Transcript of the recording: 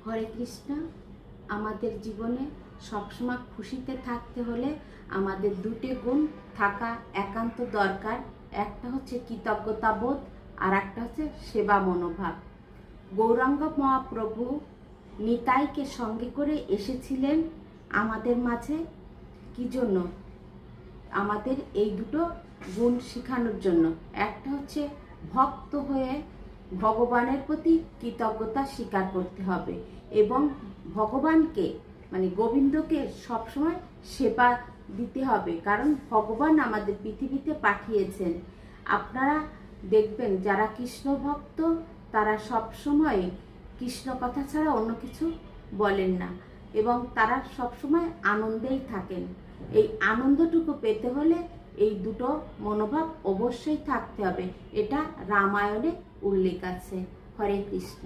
হরে কৃষ্ণ। আমাদের জীবনে সবসময় খুশিতে থাকতে হলে আমাদের দুটি গুণ থাকা একান্ত দরকার। একটা হচ্ছে কৃতজ্ঞতাবোধ, আর একটা হচ্ছে সেবা মনোভাব। গৌরাঙ্গ মহাপ্রভু নিতাইকে সঙ্গে করে এসেছিলেন আমাদের মাঝে কি জন্য? আমাদের এই দুটো গুণ শেখানোর জন্য। একটা হচ্ছে ভক্ত হয়ে ভগবানের প্রতি কৃতজ্ঞতা স্বীকার করতে হবে এবং ভগবানকে মানে গোবিন্দকে সবসময় সেবা দিতে হবে, কারণ ভগবান আমাদের পৃথিবীতে পাঠিয়েছেন। আপনারা দেখবেন যারা কৃষ্ণ ভক্ত তারা সবসময় কৃষ্ণ কথা ছাড়া অন্য কিছু বলেন না এবং তারা সবসময় আনন্দেই থাকেন। এই আনন্দটুকু পেতে হলে এই দুটো মনোভাব অবশ্যই থাকতে হবে। এটা রামায়ণে উল্লেখ আছে। হরে কৃষ্ণ।